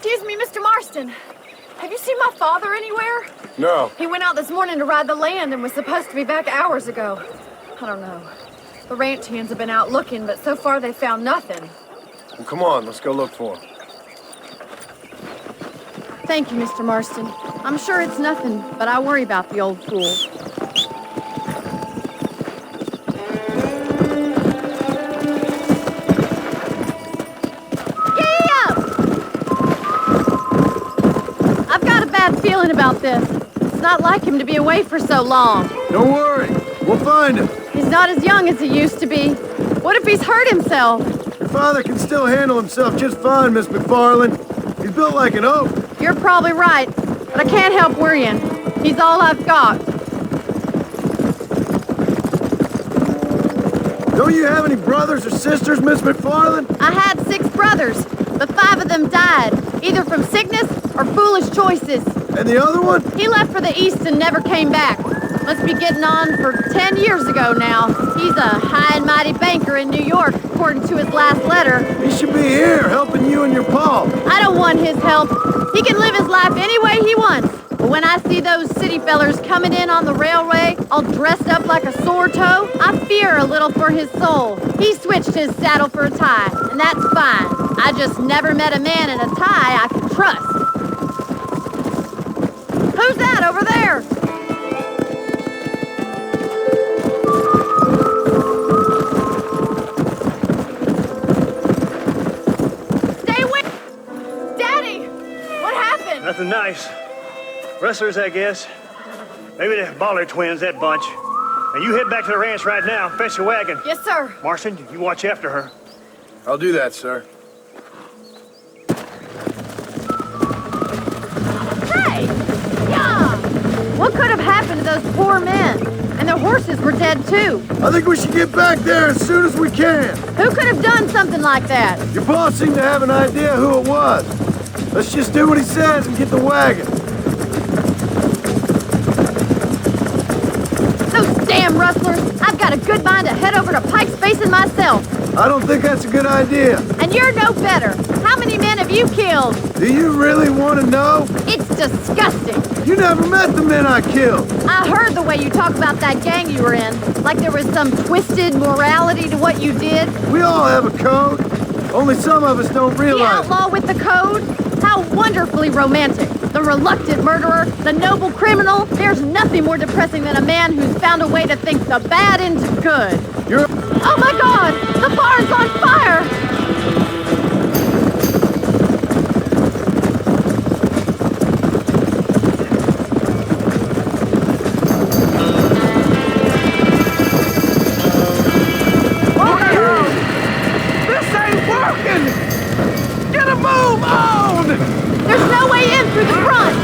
Excuse me, Mr. Marston. Have you seen my father anywhere? No. He went out this morning to ride the land and was supposed to be back hours ago. I don't know. The ranch hands have been out looking, but so far they found nothing. Well, come on, let's go look for him. Thank you, Mr. Marston. I'm sure it's nothing, but I worry about the old fool. Feeling about this. It's not like him to be away for so long. Don't worry. We'll find him. He's not as young as he used to be. What if he's hurt himself? Your father can still handle himself just fine, Miss McFarland. He's built like an oak. You're probably right, but I can't help worrying. He's all I've got. Don't you have any brothers or sisters, Miss McFarland? I had 6 brothers, but 5 of them died, either from sickness or foolish choices. And the other one? He left for the east and never came back. Must be getting on for 10 years ago now. He's a high and mighty banker in New York, according to his last letter. He should be here, helping you and your pa. I don't want his help. He can live his life any way he wants. But when I see those city fellers coming in on the railway, all dressed up like a sore toe, I fear a little for his soul. He switched his saddle for a tie, and that's fine. I just never met a man in a tie I could trust. Who's that over there? Stay with... Daddy! What happened? Nothing nice. Rustlers, I guess. Maybe the Baller twins, that bunch. Now you head back to the ranch right now and fetch a wagon. Yes, sir. Marston, you watch after her. I'll do that, sir. Hey! Yeah! What could have happened to those poor men? And their horses were dead, too. I think we should get back there as soon as we can. Who could have done something like that? Your boss seemed to have an idea who it was. Let's just do what he says and get the wagon. Those damn rustlers! I've got a good mind to head over to Pike's Basin myself. I don't think that's a good idea. And you're no better. How many men have you killed? Do you really want to know? It's disgusting. You never met the men I killed. I heard the way you talk about that gang you were in. Like there was some twisted morality to what you did. We all have a code. Only some of us don't The realize it. outlaw with the code? How wonderfully romantic. The reluctant murderer, the noble criminal. There's nothing more depressing than a man who's found a way to think the bad into good. You're... Oh my God! The barn's on fire! There's no way in through the front!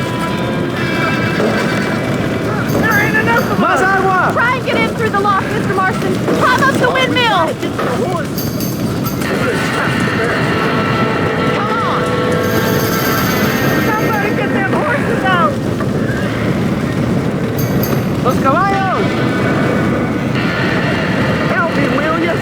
There ain't enough of us! Try and get in through the loft, Mr. Marston! Climb up the windmill! Come on! Somebody get them horses out! Los caballos! Help me, will you?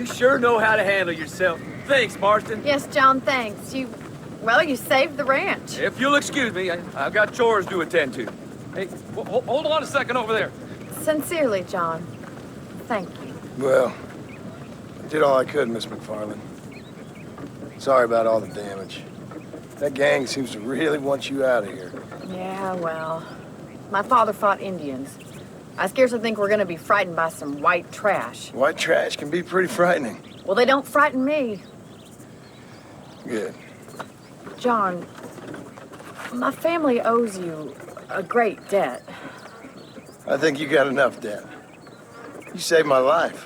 You sure know how to handle yourself. Thanks, Marston. Yes, John, thanks. You saved the ranch. If you'll excuse me, I've got chores to attend to. Hey, hold on a second over there. Sincerely, John. Thank you. Well, I did all I could, Miss McFarland. Sorry about all the damage. That gang seems to really want you out of here. Yeah, well, my father fought Indians. I scarcely think we're gonna be frightened by some white trash. White trash can be pretty frightening. Well, they don't frighten me. Good. John, my family owes you a great debt. I think you got enough debt. You saved my life.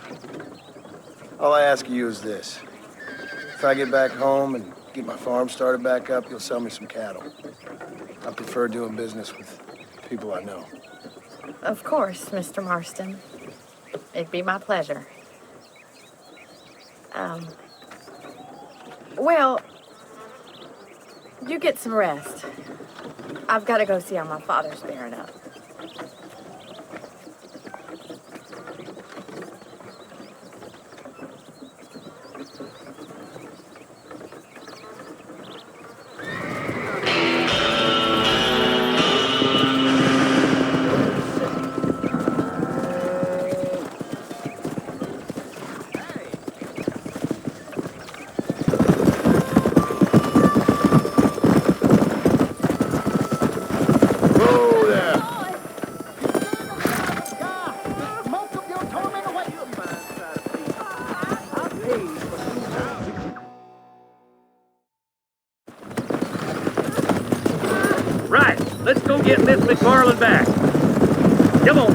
All I ask of you is this. If I get back home and get my farm started back up, you'll sell me some cattle. I prefer doing business with people I know. Of course, Mr. Marston. It'd be my pleasure. Well, you get some rest. I've got to go see how my father's bearing up. Right, let's go get Miss McFarland back. Come on.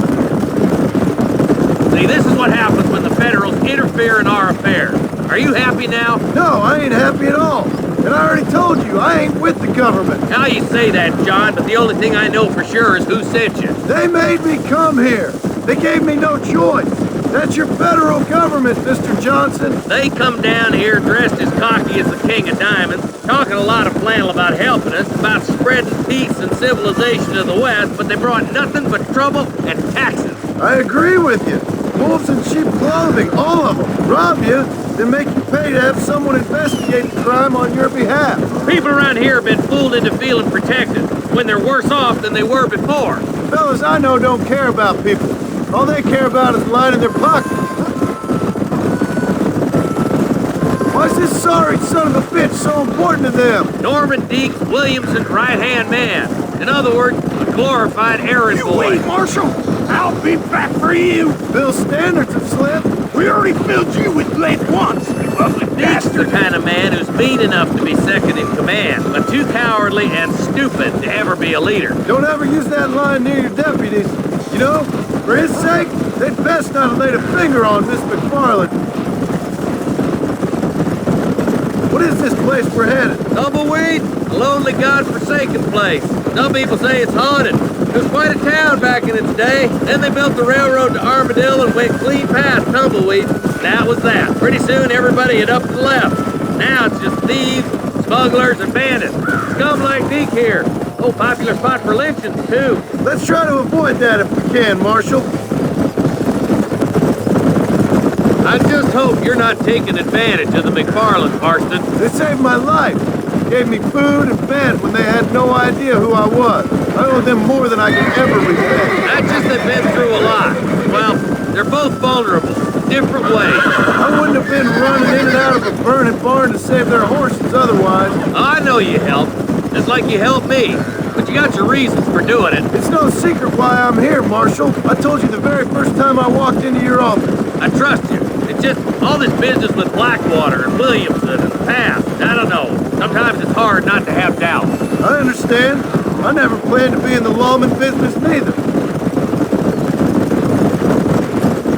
See, this is what happens when the Federals interfere in our affairs. Are you happy now? No, I ain't happy at all. And I already told you, I ain't with the government. Now you say that, John, but the only thing I know for sure is who sent you. They made me come here. They gave me no choice. That's your federal government, Mr. Johnson. They come down here dressed as cocky as the King of Diamonds, talking a lot of flannel about helping us, about spreading peace and civilization to the West, but they brought nothing but trouble and taxes. I agree with you. Wolves in sheep clothing, all of them. Rob you, then make you pay to have someone investigate the crime on your behalf. People around here have been fooled into feeling protected, when they're worse off than they were before. Fellas I know don't care about people. All they care about is lining their pockets. Why's this sorry son of a bitch so important to them? Norman Deeks Williamson's right-hand man. In other words, a glorified errand boy. Wait, Marshal! I'll be back for you! Bill's standards have slipped. We already filled you with lead once, you ugly Deeks the bastard! kind of man who's mean enough to be second in command, but too cowardly and stupid to ever be a leader. Don't ever use that line near your deputies. You know, for his sake, they'd best not have laid a finger on Miss McFarland. What is this place we're headed? Tumbleweed, a lonely, god-forsaken place. Some people say it's haunted. It was quite a town back in its day. Then they built the railroad to Armadillo and went clean past Tumbleweed. That was that. Pretty soon everybody had up and left. Now it's just thieves, smugglers, and bandits. Scum like Deke here. Oh, popular spot for lynchings, too. Let's try to avoid that if we can, Marshal. I just hope you're not taking advantage of the McFarland, Marston. They saved my life. Gave me food and bed when they had no idea who I was. I owe them more than I can ever repay. Not just they've been through a lot. Well, they're both vulnerable, different ways. I wouldn't have been running in and out of a burning barn to save their horses otherwise. I know you helped, just like you helped me. But you got your reasons for doing it. It's no secret why I'm here, Marshal. I told you the very first time I walked into your office. I trust you. It's just all this business with Blackwater and Williamson and the past. I don't know. Sometimes it's hard not to have doubts. I understand. I never planned to be in the lawman business neither.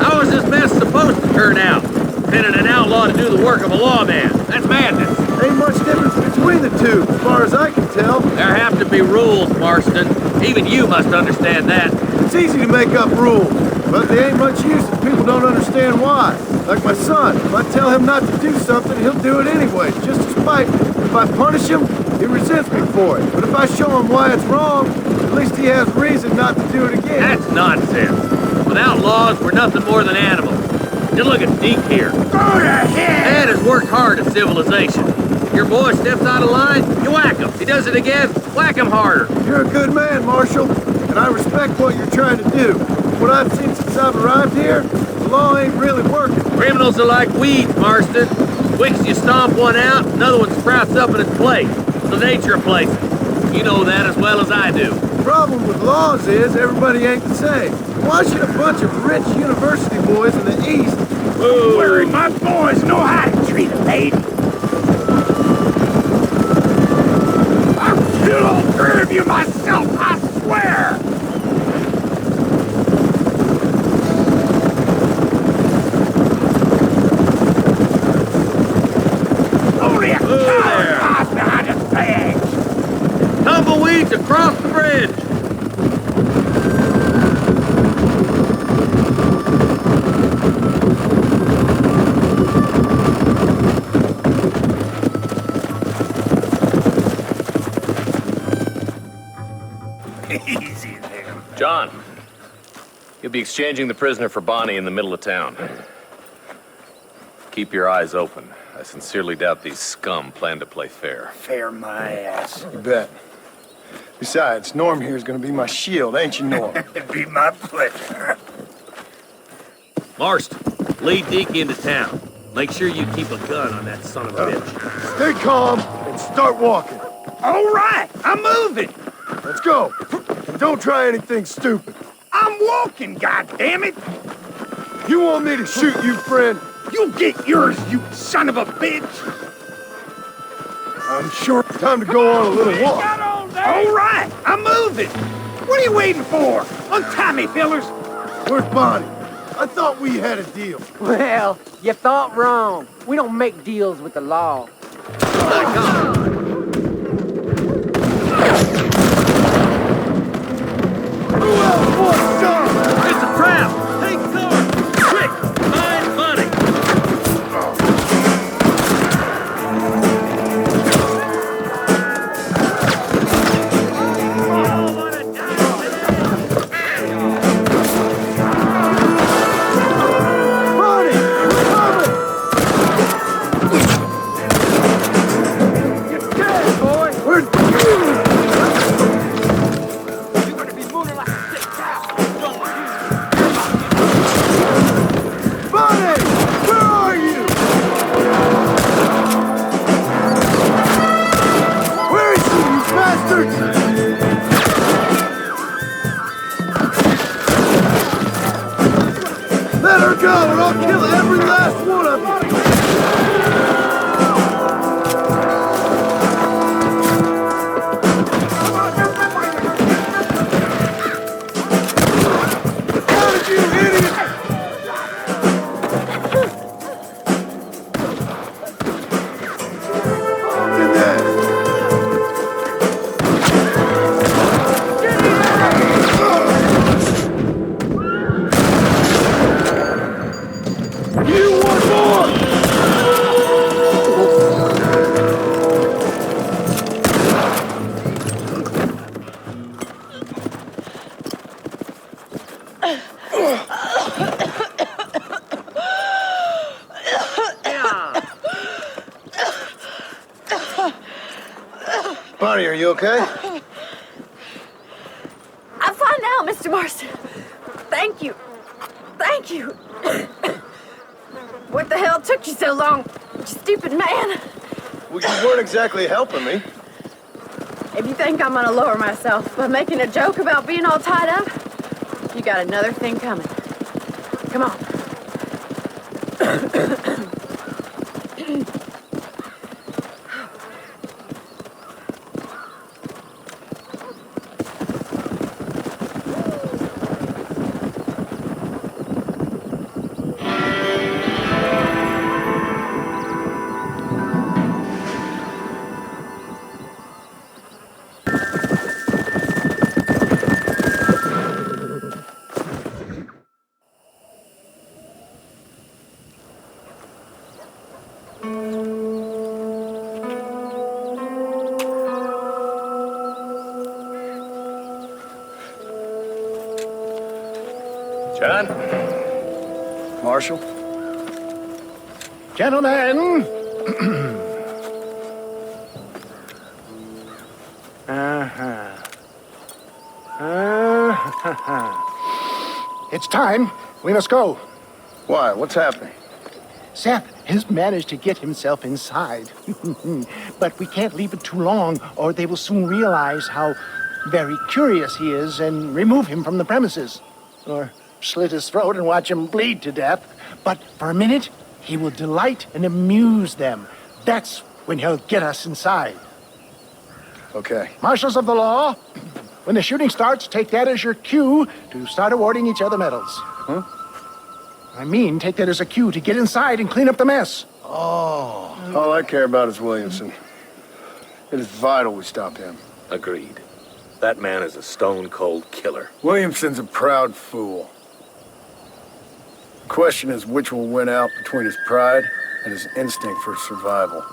How is this mess supposed to turn out? Pinning an outlaw to do the work of a lawman. That's madness. Ain't much difference between the two, as far as I can tell. There have to be rules, Marston. Even you must understand that. It's easy to make up rules, but they ain't much use if people don't understand why. Like my son, if I tell him not to do something, he'll do it anyway, just to spite me. If I punish him, he resents me for it. But if I show him why it's wrong, at least he has reason not to do it again. That's nonsense. Without laws, we're nothing more than animals. Just look at Deke here. Go to hell! Dad has worked hard at civilization. Your boy steps out of line, you whack him. He does it again, whack him harder. You're a good man, Marshal, and I respect what you're trying to do. What I've seen since I've arrived here, the law ain't really working. Criminals are like weeds, Marston. Quick as you stomp one out, another one sprouts up in its place. The nature of places. You know that as well as I do. The problem with laws is everybody ain't the same. Why should a bunch of rich university boys in the East... Ooh. Worry, my boys know how to treat a lady. I'll kill all three of you myself, I swear! Only a coward hides behind his bag! Tumbleweeds across the bridge. Easy there. John, you'll be exchanging the prisoner for Bonnie in the middle of town. Keep your eyes open. I sincerely doubt these scum plan to play fair. Fair my ass. You bet. Besides, Norm here is gonna be my shield, ain't you, Norm? It'd be my pleasure. Marston, lead Deke into town. Make sure you keep a gun on that son of a bitch. Stay calm and start walking. All right, I'm moving. Let's go. And don't try anything stupid. I'm walking, goddammit! You want me to shoot you, friend? You get yours, you son of a bitch! I'm sure it's time to go on a little walk. All right, I'm moving. What are you waiting for? Untie me, fellers. Where's Bonnie? I thought we had a deal. Well, you thought wrong. We don't make deals with the law. Who else wants some? It's a trap! Take cover! Quick! Find Bonnie! Bonnie! We're coming! You're dead, boy. Where's... You're gonna be moving like a sick cow. Bonnie! Where are you? Where is she, you bastards? Let her go, or I'll kill every last one of you! How did you idiot? In there! You want more? Bonnie, are you okay? I'm fine now, Mr. Marston. Thank you. Thank you. What the hell took you so long, you stupid man? Well, you weren't exactly helping me. If you think I'm gonna lower myself by making a joke about being all tied up, you got another thing coming. Come on. John? Marshal, Gentlemen! It's time. We must go. Why? What's happening? Seth has managed to get himself inside. But we can't leave it too long, or they will soon realize how very curious he is and remove him from the premises. Or slit his throat and watch him bleed to death. But for a minute, he will delight and amuse them. That's when he'll get us inside. Okay. Marshals of the law, when the shooting starts, take that as your cue to start awarding each other medals. Huh? I mean, take that as a cue to get inside and clean up the mess. Oh. All I care about is Williamson. It is vital we stop him. Agreed. That man is a stone-cold killer. Williamson's a proud fool. The question is which will win out between his pride and his instinct for survival.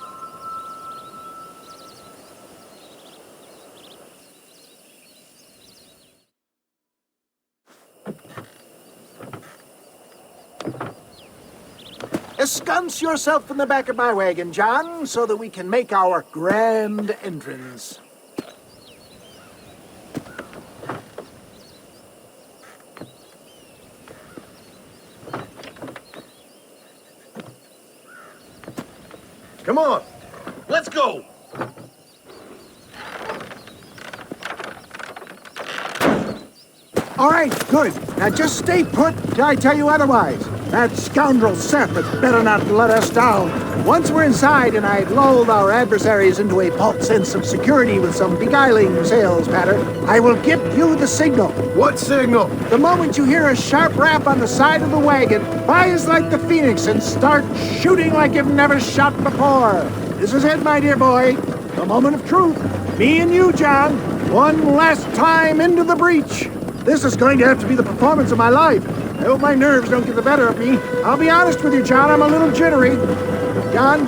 Ensconce yourself in the back of my wagon, John, so that we can make our grand entrance. Come on, let's go! All right, good. Now just stay put till I tell you otherwise. That scoundrel Seth had better not let us down. Once we're inside and I've lulled our adversaries into a false sense of security with some beguiling sales patter, I will give you the signal. What signal? The moment you hear a sharp rap on the side of the wagon, rise like the phoenix and start shooting like you've never shot before. This is it, my dear boy. The moment of truth. Me and you, John. One last time into the breach. This is going to have to be the performance of my life. I hope my nerves don't get the better of me. I'll be honest with you, John, I'm a little jittery. John?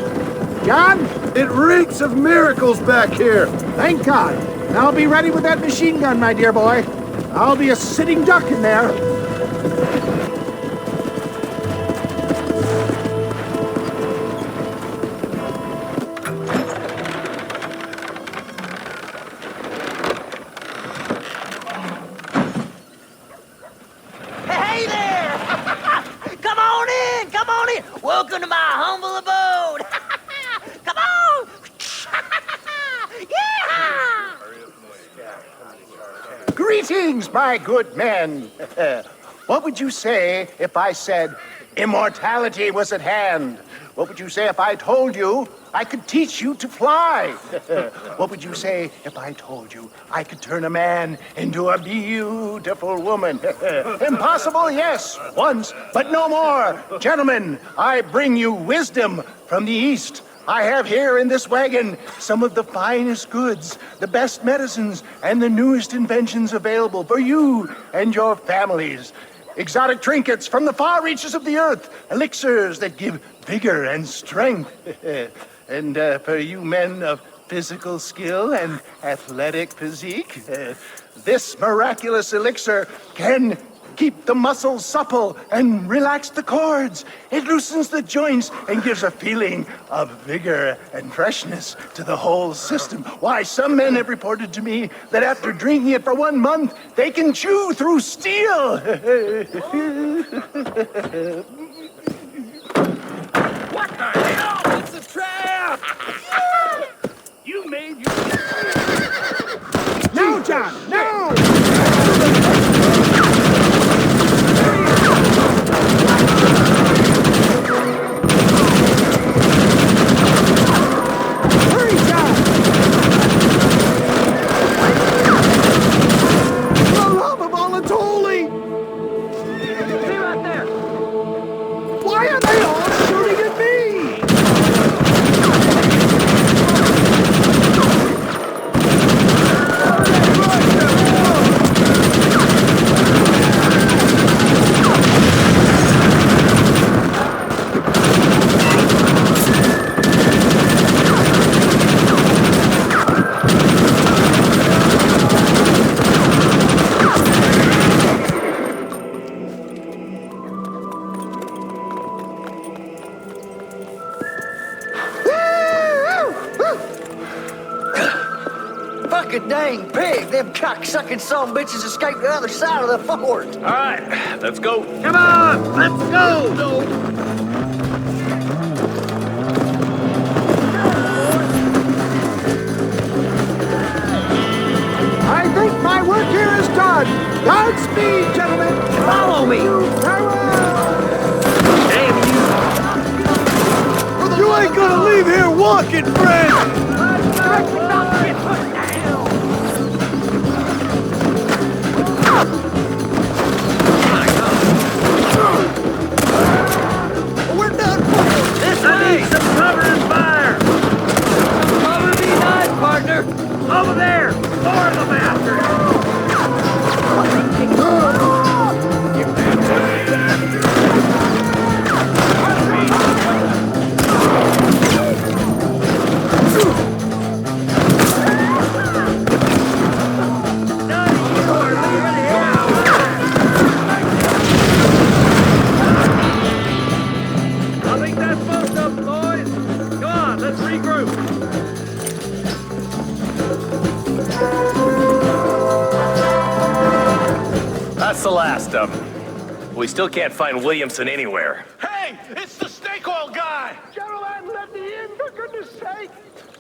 John? It reeks of miracles back here. Thank God. Now I'll be ready with that machine gun, my dear boy. I'll be a sitting duck in there. Hey there! Come on in! Come on in! Welcome to my humble abode! Come on! Yeah! Greetings, my good men. What would you say if I said immortality was at hand? What would you say if I told you I could teach you to fly? What would you say if I told you I could turn a man into a beautiful woman? Impossible, yes, once, but no more. Gentlemen, I bring you wisdom from the East. I have here in this wagon some of the finest goods, the best medicines, and the newest inventions available for you and your families. Exotic trinkets from the far reaches of the earth, elixirs that give vigor and strength. And for you men of physical skill and athletic physique, this miraculous elixir can keep the muscles supple and relax the cords. It loosens the joints and gives a feeling of vigor and freshness to the whole system. Why, some men have reported to me that after drinking it for 1 month, they can chew through steel. What the hell? It's a trap! You made your... Now, John, now! Hurry, John! For the love of all that's holy! See right there. Why are they all shooting at me? Cocksucking son of bitches escaped the other side of the fort. All right, let's go. Come on, let's go! I think my work here is done. Godspeed, gentlemen. Follow me. Damn you! You ain't gonna leave here walking, friend! We're done for. This needs some cover and fire! Cover me nice, partner. Over there! More of the bastards! I think that's most of them, boys. Come on, let's regroup. That's the last of them. We still can't find Williamson anywhere. Hey, it's the snake oil guy! Gentlemen, let me in, for goodness sake.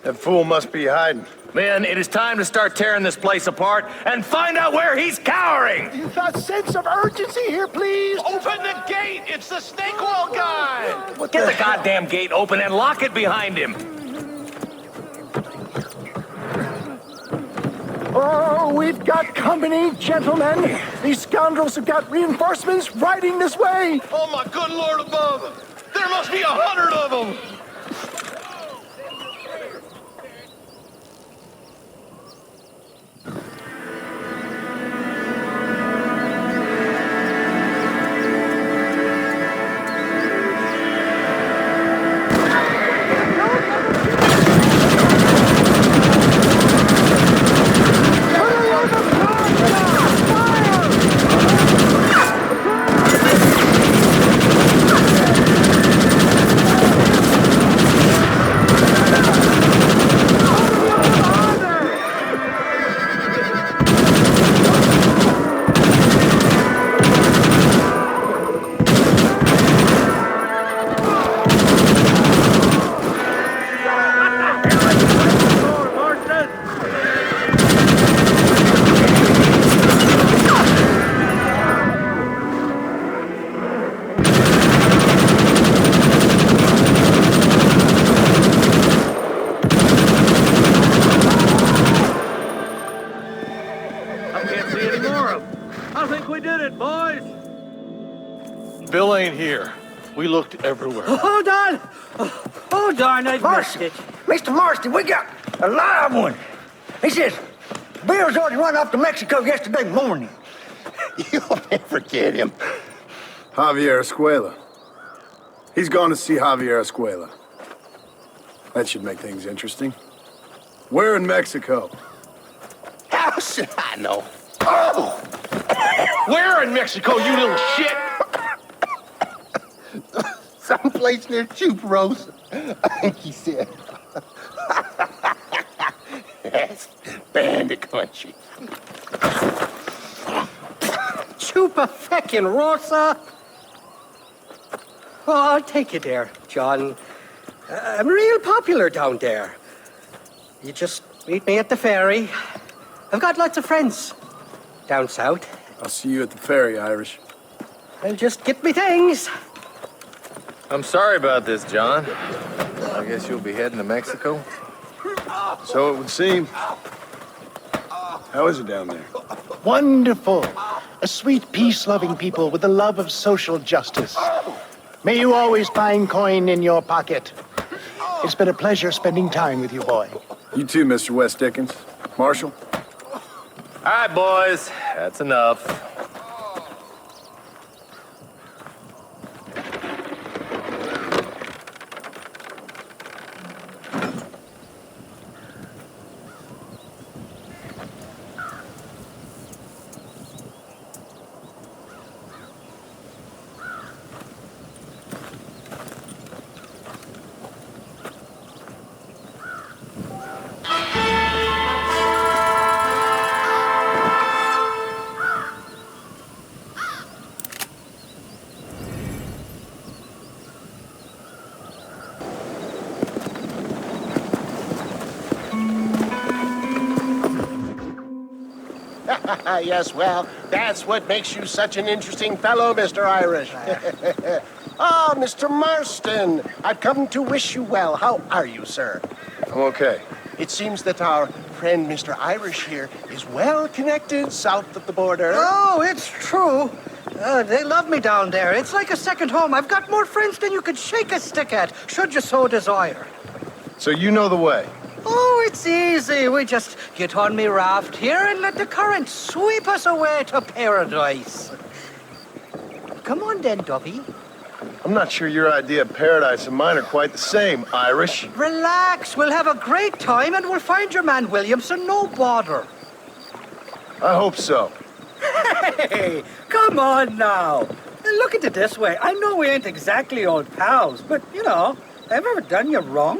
That fool must be hiding. Men, it is time to start tearing this place apart and find out where he's cowering! A sense of urgency here, please. Open the gate! It's the snake oil guy! Get the goddamn gate open and lock it behind him! Oh, we've got company, gentlemen. These scoundrels have got reinforcements riding this way. Oh my good lord above! There must be 100 of them! Bill ain't here. We looked everywhere. Hold on. Oh, darn, I missed it. Mr. Marston, we got a live one. He says, Bill's already run off to Mexico yesterday morning. You'll never get him. Javier Escuella. He's gone to see Javier Escuella. That should make things interesting. Where in Mexico? How should I know? Oh! Where in Mexico, you little shit? Someplace near Chuparosa, I think he said. That's bandit country. Chupa-feckin' Oh, I'll take you there, John. I'm real popular down there. You just meet me at the ferry. I've got lots of friends down south. I'll see you at the ferry, Irish. I'll just get me things. I'm sorry about this, John. I guess you'll be heading to Mexico? So it would seem. How is it down there? Wonderful. A sweet, peace-loving people with a love of social justice. May you always find coin in your pocket. It's been a pleasure spending time with you, boy. You too, Mr. West Dickens. Marshal? All right, boys. That's enough. Yes, well, that's what makes you such an interesting fellow, Mr. Irish. Ah, Mr. Marston, I've come to wish you well. How are you, sir? I'm okay. It seems that our friend Mr. Irish here is well connected south of the border. Oh, it's true. They love me down there. It's like a second home. I've got more friends than you could shake a stick at, should you so desire. So you know the way? Oh, it's easy. We just get on me raft here and let the current sweep us away to paradise. Come on then, Dovey. I'm not sure your idea of paradise and mine are quite the same, Irish. Relax. We'll have a great time and we'll find your man Williamson, no bother. I hope so. Hey, come on now. Look at it this way. I know we ain't exactly old pals, but, you know, have I ever done you wrong?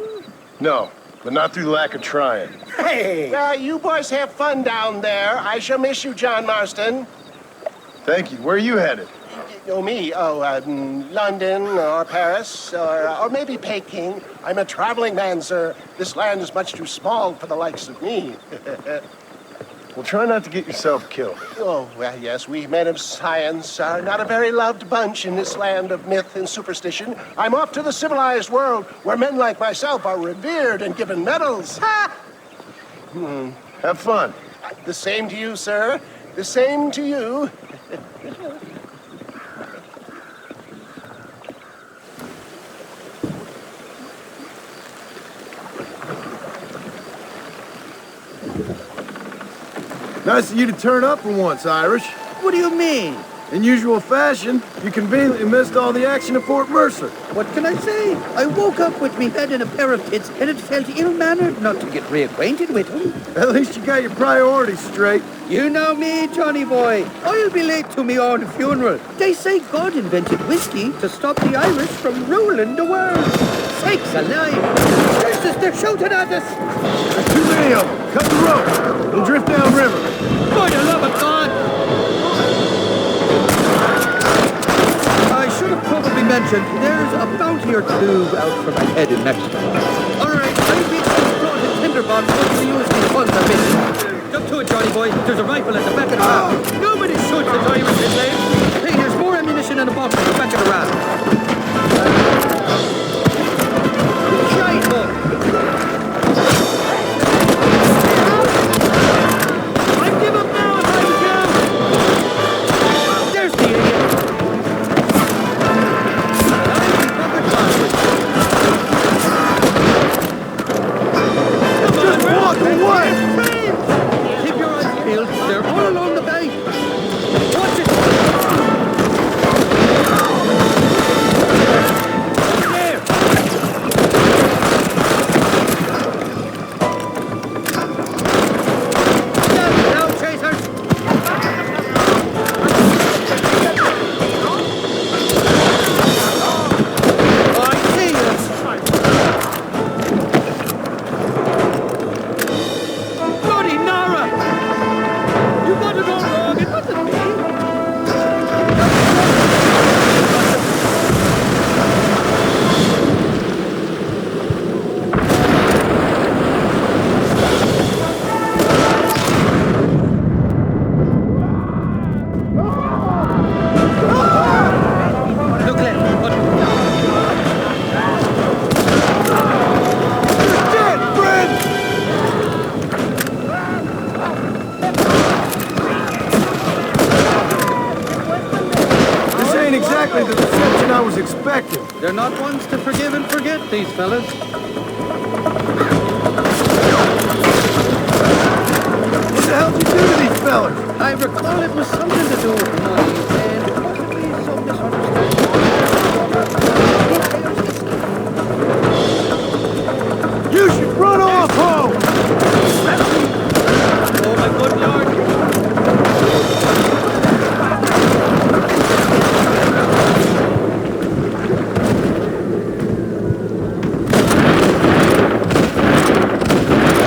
No, but not through lack of trying. Hey! Well, you boys have fun down there. I shall miss you, John Marston. Thank you. Where are you headed? Oh, me? London or Paris or maybe Peking. I'm a traveling man, sir. This land is much too small for the likes of me. Well, try not to get yourself killed. Oh, well, yes, we men of science are not a very loved bunch in this land of myth and superstition. I'm off to the civilized world where men like myself are revered and given medals. Ha! Have fun. The same to you, sir. The same to you. Nice of you to turn up for once, Irish. What do you mean? In usual fashion, you conveniently missed all the action at Fort Mercer. What can I say? I woke up with me head in a pair of tits, and it felt ill-mannered not to get reacquainted with him. At least you got your priorities straight. You know me, Johnny boy. I'll be late to me own funeral. They say God invented whiskey to stop the Irish from ruling the world. Sakes alive! Jesus, they're shouting at us! There's too many of them. Cut the rope. We'll drift downriver. For the love of God! I should have probably mentioned there's a bounty or two out for my head in Mexico. All right, I'll be brought a tinderbox once we use these funds a bit. Jump to it, Johnny boy. There's a rifle at the back of the raft. Nobody shoots at Irish in lane. Hey, there's more ammunition in the box at the back of the raft. Shite hole. I'd give up now if I was you. There's the idiot. Just walk away! Keep your eyes peeled. They're all along the bank. Watch it. There. Now, chasers. Oh, I see you. Bloody Nara! You got it all wrong. It wasn't me. Look left. Dead, friend! This ain't exactly the reception I was expecting. They're not ones to forgive and forget, these fellas. What the hell did you do to these fellas? I recall it was something to do with money and possibly some misunderstanding. You should run off home! Oh, my good Lord.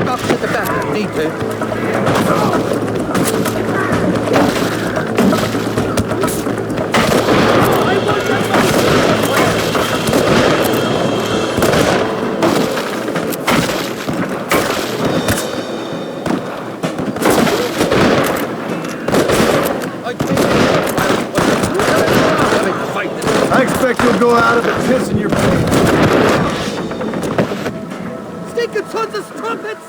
Box at the back, need to. I expect you'll go out of it pissing your pants. Stinking sons of trumpets!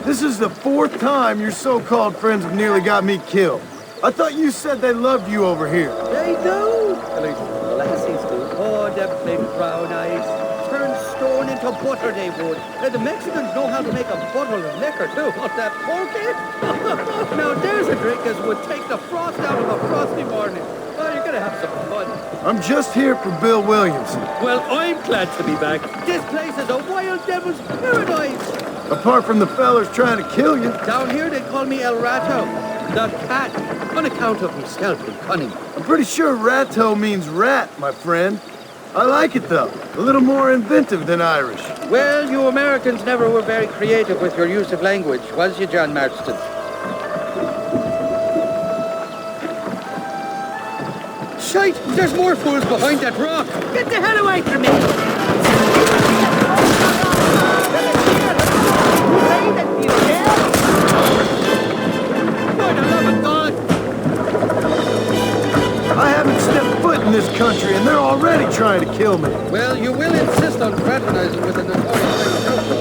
This is the 4th time your so-called friends have nearly got me killed. I thought you said they loved you over here. They do. At least the lassies do. Oh, them big brown eyes. Turn stone into butter, they would. And the Mexicans know how to make a bottle of liquor, too. What, that porky? Now, there's a drink as would take the frost out of a frosty morning. Oh, you're gonna have some fun. I'm just here for Bill Williamson. Well, I'm glad to be back. This place is a wild devil's paradise. Apart from the fellas trying to kill you. Down here, they call me El Rato, the cat, on account of me stealth and cunning. I'm pretty sure Rato means rat, my friend. I like it, though. A little more inventive than Irish. Well, you Americans never were very creative with your use of language, was you, John Marston? Shite! There's more fools behind that rock! Get the hell away from me! I haven't stepped foot in this country, and they're already trying to kill me. Well, you will insist on fraternizing with a notorious outlaw.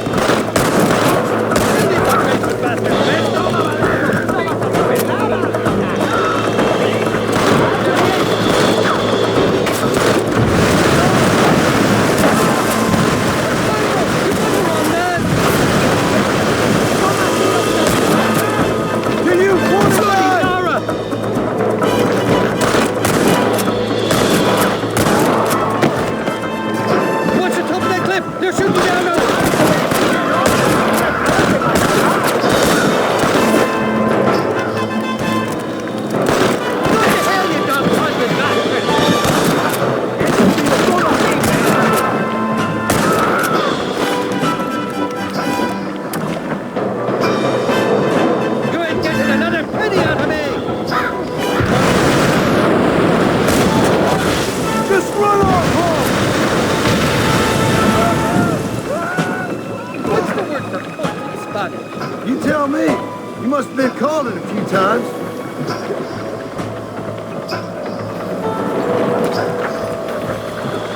You tell me. You must have been called it a few times.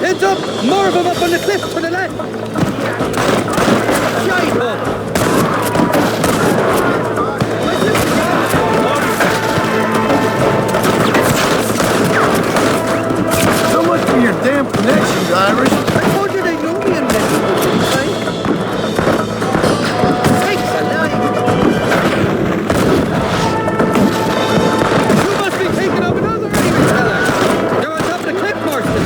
Heads up! More of them up on the cliff to the left! So much for your damn connections, Irish. I told you they knew me in Mexico, right? Sakes alive! You must be taking up another Irish fella. You're on top of the cliff, Marston.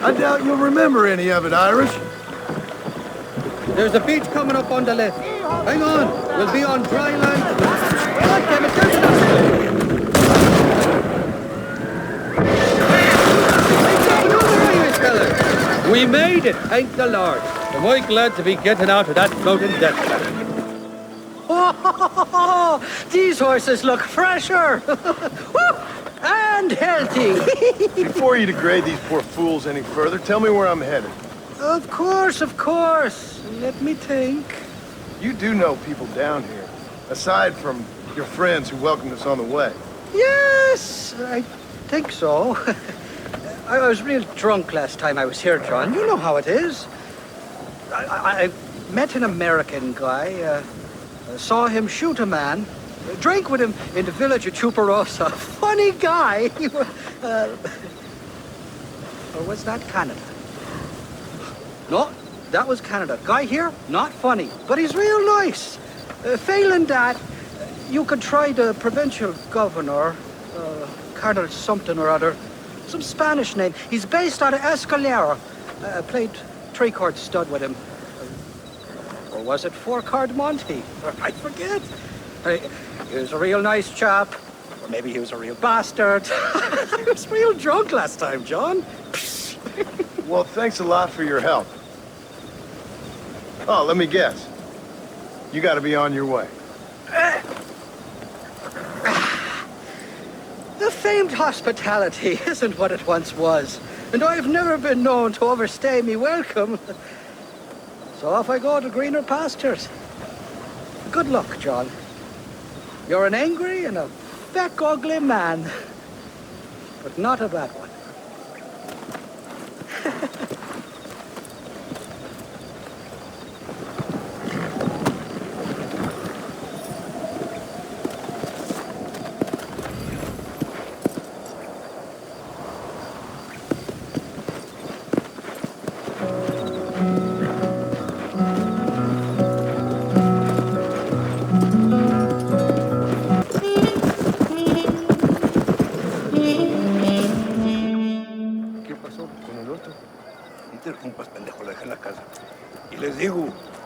I doubt you'll remember any of it, Irish. There's a beach coming up on the left. Hang on, we'll be on dry land. God damn it, there's another. We made it, thank the Lord. Am I glad to be getting out of that floating death trap. Oh, these horses look fresher. And healthy. Before you degrade these poor fools any further, tell me where I'm headed. Of course, of course. Let me think. You do know people down here, aside from your friends who welcomed us on the way. Yes, I think so. I was real drunk last time I was here, John. You know how it is. I met an American guy, saw him shoot a man, drank with him in the village of Chuparosa. Funny guy. Or was that Canada? No, that was Canada. Guy here, not funny, but he's real nice. Failing that, you could try the provincial governor. Colonel something or other. Some Spanish name. He's based out of Escuella. Played three-chord stud with him. Or was it four-chord Monty? I forget. He was a real nice chap. Or maybe he was a real bastard. I was real drunk last time, John. Well, thanks a lot for your help. Oh, let me guess. You gotta be on your way. The famed hospitality isn't what it once was, and I've never been known to overstay me welcome. So off I go to greener pastures. Good luck, John. You're an angry and a feck ugly man, but not a bad one.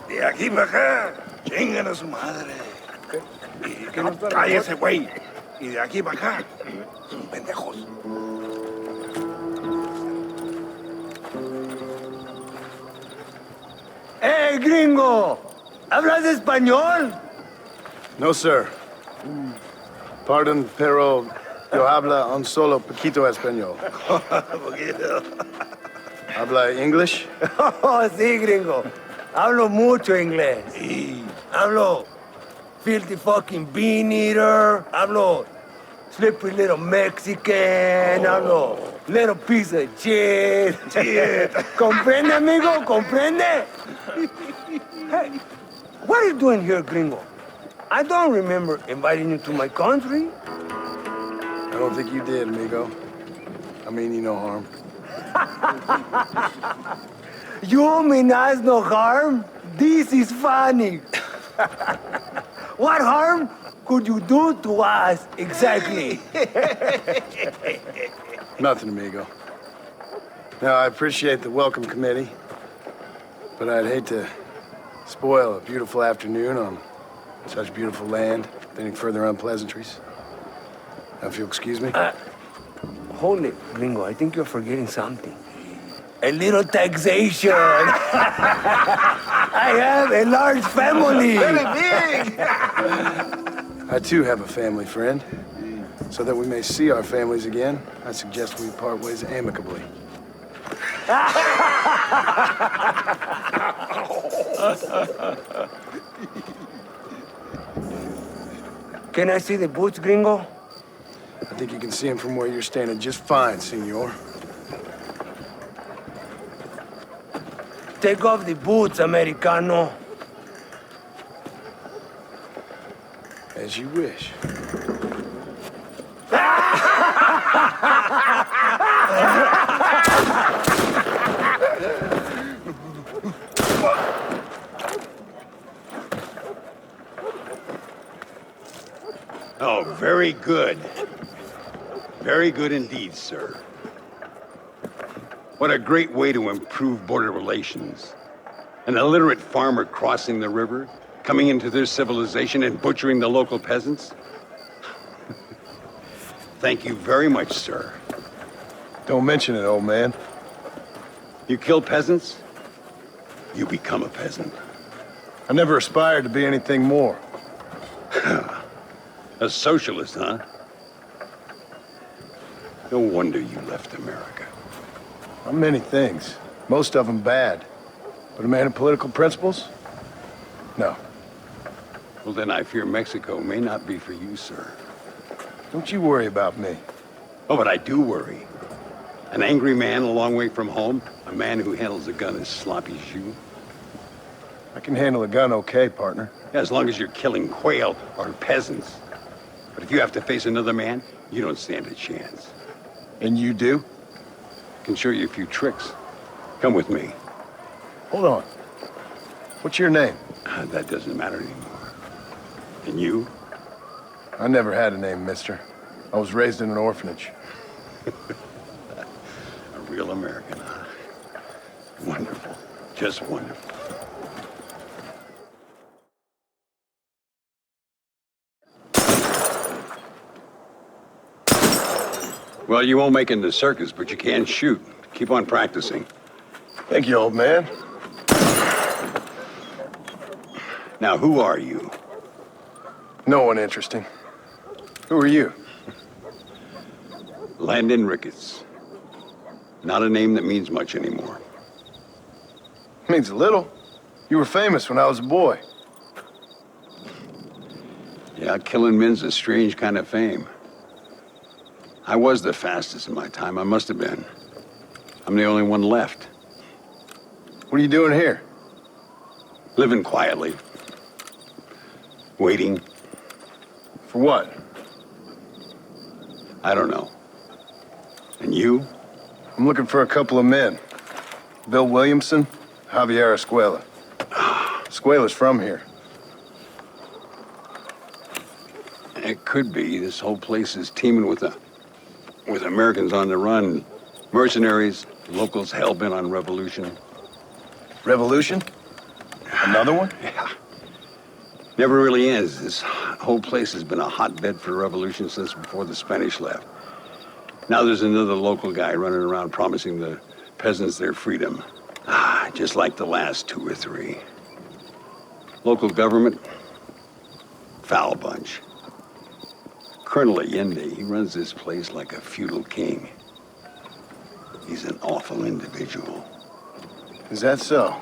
De aquí para acá, chingan a su madre. Y no, cállese, güey. Y de aquí para acá, son pendejos. ¡Hey, gringo! ¿Hablas español? No, sir. Pardon, pero yo habla un solo poquito español. ¿Habla English? Oh, sí, gringo. Hablo mucho inglés. Sí. Hablo filthy fucking bean eater. Hablo slippery little Mexican. Hablo little piece of shit. ¿Comprende, amigo? ¿Comprende? Hey, what are you doing here, gringo? I don't remember inviting you to my country. I don't think you did, amigo. I mean you no harm. You mean us no harm? This is funny. What harm could you do to us exactly? Nothing, amigo. Now, I appreciate the welcome committee, but I'd hate to spoil a beautiful afternoon on such beautiful land with any further unpleasantries. Now, if you'll excuse me. Hold it, gringo. I think you're forgetting something. A little taxation. I have a large family. Very big. I too have a family, friend. So that we may see our families again, I suggest we part ways amicably. Can I see the boots, gringo? I think you can see them from where you're standing just fine, senor. Take off the boots, Americano. As you wish. Oh, very good. Very good indeed, sir. What a great way to improve border relations. An illiterate farmer crossing the river, coming into their civilization and butchering the local peasants. Thank you very much, sir. Don't mention it, old man. You kill peasants, you become a peasant. I never aspired to be anything more. A socialist, huh? No wonder you left America. I'm many things. Most of them bad. But a man of political principles? No. Well, then I fear Mexico may not be for you, sir. Don't you worry about me. Oh, but I do worry. An angry man a long way from home, a man who handles a gun as sloppy as you. I can handle a gun okay, partner. Yeah, as long as you're killing quail or peasants. But if you have to face another man, you don't stand a chance. And you do? Can show you a few tricks. Come with me. Hold on. What's your name? That doesn't matter anymore. And you? I never had a name, mister. I was raised in an orphanage. A real American, huh? Wonderful. Just wonderful. Well, you won't make it in the circus, but you can shoot. Keep on practicing. Thank you, old man. Now, who are you? No one interesting. Who are you? Landon Ricketts. Not a name that means much anymore. Means a little. You were famous when I was a boy. Yeah, killing men's a strange kind of fame. I was the fastest in my time. I must have been. I'm the only one left. What are you doing here? Living quietly. Waiting. For what? I don't know. And you? I'm looking for a couple of men. Bill Williamson, Javier Escuella. Escuella's from here. It could be. This whole place is teeming with Americans on the run. Mercenaries, locals hell-bent on revolution. Revolution? Another one? Yeah. Never really ends. This whole place has been a hotbed for revolution since before the Spanish left. Now there's another local guy running around promising the peasants their freedom. Just like the last 2 or 3. Local government, foul bunch. Colonel Allende, he runs this place like a feudal king. He's an awful individual. Is that so?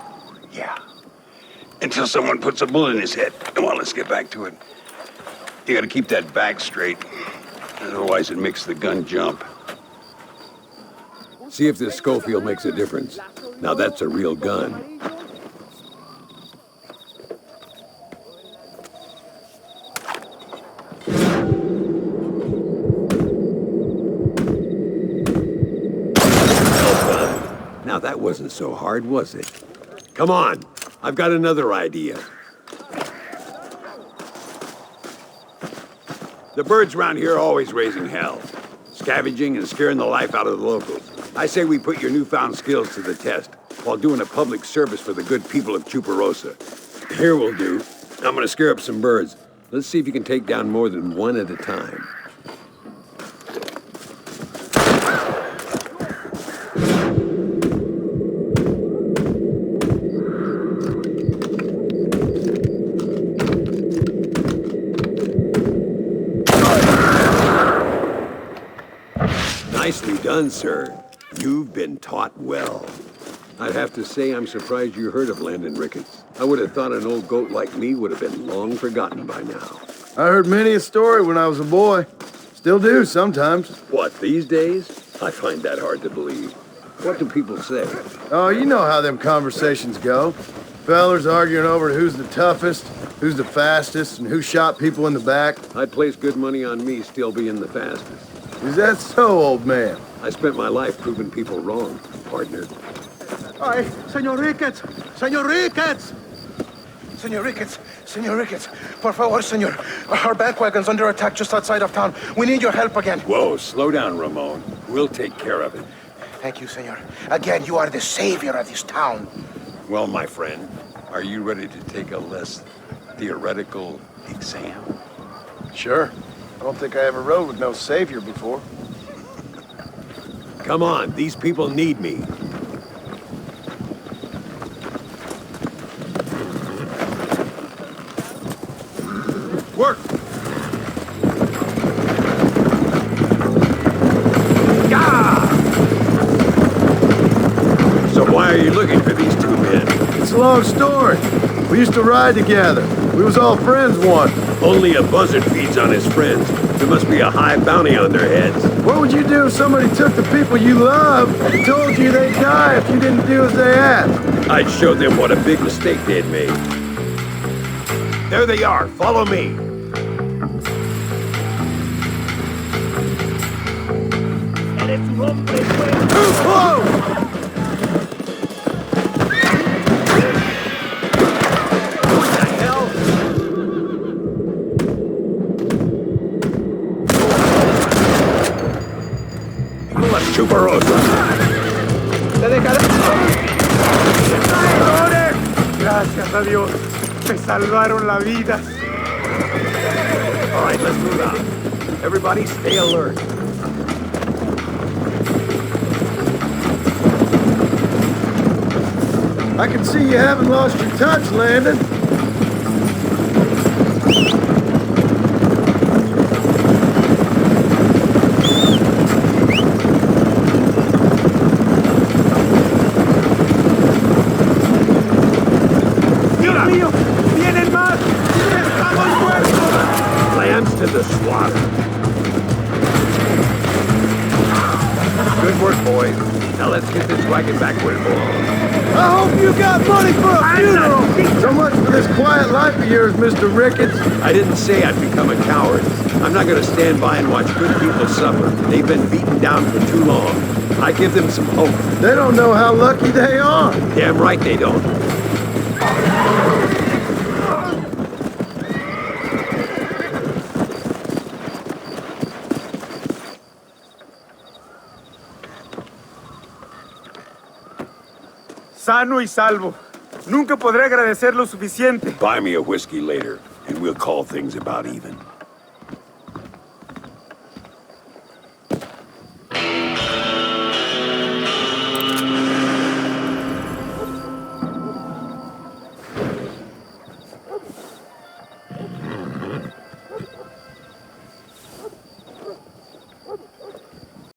Yeah. Until someone puts a bullet in his head. Well, let's get back to it. You gotta keep that back straight. Otherwise it makes the gun jump. See if this Schofield makes a difference. Now that's a real gun. Now that wasn't so hard, was it? Come on, I've got another idea. The birds around here are always raising hell, scavenging and scaring the life out of the locals. I say we put your newfound skills to the test while doing a public service for the good people of Chuparosa. Here will do. I'm gonna scare up some birds. Let's see if you can take down more than one at a time. Nicely done, sir. You've been taught well. I'd have to say I'm surprised you heard of Landon Ricketts. I would have thought an old goat like me would have been long forgotten by now. I heard many a story when I was a boy. Still do sometimes. What, these days? I find that hard to believe. What do people say? Oh, you know how them conversations go. Fellers arguing over who's the toughest, who's the fastest, and who shot people in the back. I'd place good money on me still being the fastest. Is that so, old man? I spent my life proving people wrong, partner. Ay, Señor Ricketts! Señor Ricketts! Señor Ricketts! Señor Ricketts! Por favor, señor. Our bank wagon's under attack just outside of town. We need your help again. Whoa, slow down, Ramon. We'll take care of it. Thank you, señor. Again, you are the savior of this town. Well, my friend, are you ready to take a less theoretical exam? Sure. I don't think I ever rode with no savior before. Come on, these people need me. Work! Yeah! So why are you looking for these 2 men? It's a long story. We used to ride together. We was all friends once. Only a buzzard feeds on his friends. There must be a high bounty on their heads. What would you do if somebody took the people you love and told you they'd die if you didn't do as they asked? I'd show them what a big mistake they'd made. There they are. Follow me. Whoa! ¡Te dejaré! Gracias a Dios. Me salvaron la vida. All right, let's move out. Everybody stay alert. I can see you haven't lost your touch, Landon. ¡Dios mío! ¡Vienen más! ¡Estamos muertos! Lambs to the slaughter. Good work, boys. Now let's get this wagon back where it belongs. I hope you got money for a funeral! So much for this quiet life of yours, Mr. Ricketts. I didn't say I'd become a coward. I'm not gonna stand by and watch good people suffer. They've been beaten down for too long. I give them some hope. They don't know how lucky they are. Damn right they don't. Sano y salvo. Nunca podré agradecer lo suficiente. Buy me a whiskey later, and we'll call things about even.